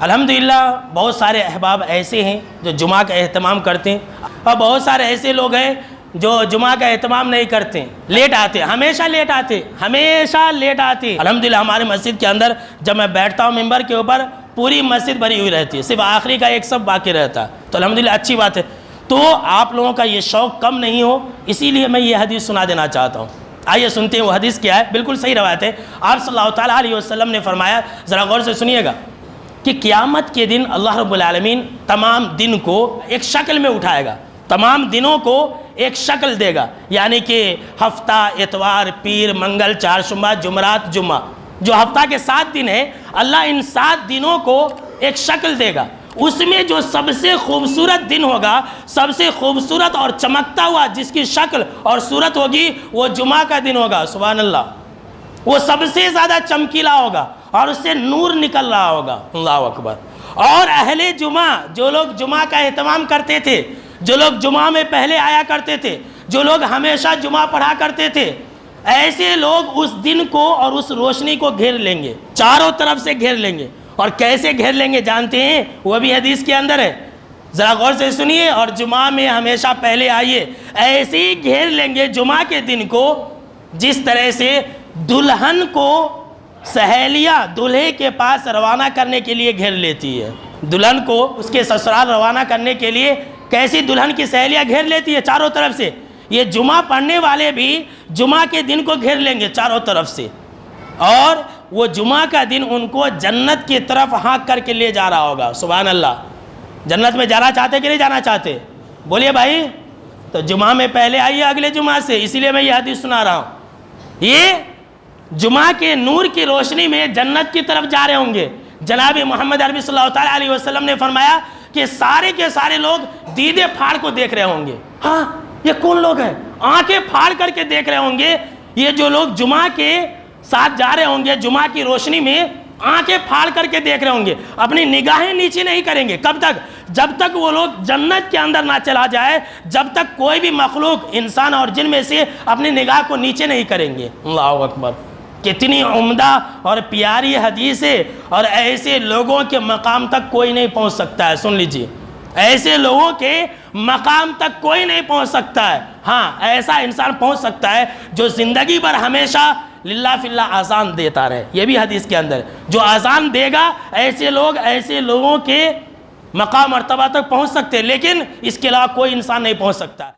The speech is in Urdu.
الحمدللہ بہت سارے احباب ایسے ہیں جو جمعہ کا اہتمام کرتے ہیں، اور بہت سارے ایسے لوگ ہیں جو جمعہ کا اہتمام نہیں کرتے، لیٹ آتے، ہمیشہ لیٹ آتے۔ الحمدللہ ہمارے مسجد کے اندر جب میں بیٹھتا ہوں ممبر کے اوپر پوری مسجد بھری ہوئی رہتی ہے، صرف آخری کا ایک صف باقی رہتا ہے، تو الحمدللہ اچھی بات ہے۔ تو آپ لوگوں کا یہ شوق کم نہیں ہو، اسی لیے میں یہ حدیث سنا دینا چاہتا ہوں۔ آئیے سنتے ہیں وہ حدیث کیا ہے۔ بالکل صحیح روایت ہے۔ آپ صلی اللہ تعالیٰ علیہ وسلم نے فرمایا، ذرا غور سے سنیے گا، کہ قیامت کے دن اللہ رب العالمین تمام دن کو ایک شکل میں اٹھائے گا، تمام دنوں کو ایک شکل دے گا، یعنی کہ ہفتہ، اتوار، پیر، منگل، چہارشنبہ، جمعرات، جمعہ، جو ہفتہ کے 7 دن ہیں، اللہ ان 7 دنوں کو ایک شکل دے گا۔ اس میں جو سب سے خوبصورت دن ہوگا، سب سے خوبصورت اور چمکتا ہوا جس کی شکل اور صورت ہوگی، وہ جمعہ کا دن ہوگا۔ سبحان اللہ، وہ سب سے زیادہ چمکیلا ہوگا اور اس سے نور نکل رہا ہوگا۔ اللہ اکبر۔ اور اہل جمعہ، جو لوگ جمعہ کا اہتمام کرتے تھے، جو لوگ جمعہ میں پہلے آیا کرتے تھے، جو لوگ ہمیشہ جمعہ پڑھا کرتے تھے، ایسے لوگ اس دن کو اور اس روشنی کو گھیر لیں گے، چاروں طرف سے گھیر لیں گے۔ اور کیسے گھیر لیں گے جانتے ہیں؟ وہ بھی حدیث کے اندر ہے، ذرا غور سے سنیے، اور جمعہ میں ہمیشہ پہلے آئیے۔ ایسے ہی گھیر لیں گے جمعہ کے دن کو جس طرح سے دلہن کو سہیلیاں دلہے کے پاس روانہ کرنے کے لیے گھیر لیتی ہے۔ دلہن کو اس کے سسرال روانہ کرنے کے لیے کیسی دلہن کی سہیلیاں گھیر لیتی ہے چاروں طرف سے، یہ جمعہ پڑھنے والے بھی جمعہ کے دن کو گھیر لیں گے چاروں طرف سے، اور وہ جمعہ کا دن ان کو جنت کی طرف ہانک کر کے لے جا رہا ہوگا۔ سبحان اللہ۔ جنت میں جانا چاہتے کہ نہیں جانا چاہتے؟ بولیے بھائی۔ تو جمعہ میں پہلے آئیے اگلے جمعہ سے، اسی لیے میں یہ حدیث سنا رہا ہوں۔ یہ جمعہ کے نور کی روشنی میں جنت کی طرف جا رہے ہوں گے۔ جناب محمد عربی صلی اللہ تعالیٰ علیہ وسلم نے فرمایا کہ سارے کے سارے لوگ دیدے پھاڑ کو دیکھ رہے ہوں گے۔ ہاں، یہ کون لوگ ہیں؟ آنکھیں پھاڑ کر کے دیکھ رہے ہوں گے۔ یہ جو لوگ جمعہ کے ساتھ جا رہے ہوں گے، جمعہ کی روشنی میں آنکھیں پھاڑ کر کے دیکھ رہے ہوں گے، اپنی نگاہیں نیچے نہیں کریں گے۔ کب تک؟ جب تک وہ لوگ جنت کے اندر نہ چلا جائے، جب تک کوئی بھی مخلوق انسان اور جن میں سے اپنی نگاہ کو نیچے نہیں کریں گے۔ اللہ اکبر۔ کتنی عمدہ اور پیاری حدیث ہے، اور ایسے لوگوں کے مقام تک کوئی نہیں پہنچ سکتا ہے۔ سن لیجئے، ایسے لوگوں کے مقام تک کوئی نہیں پہنچ سکتا ہے۔ ہاں، ایسا انسان پہنچ سکتا ہے جو زندگی بھر ہمیشہ للہ فی اللہ آزان دیتا رہے، یہ بھی حدیث کے اندر، جو آزان دے گا ایسے لوگ ایسے لوگوں کے مقام مرتبہ تک پہنچ سکتے ہیں، لیکن اس کے علاوہ کوئی انسان نہیں پہنچ سکتا۔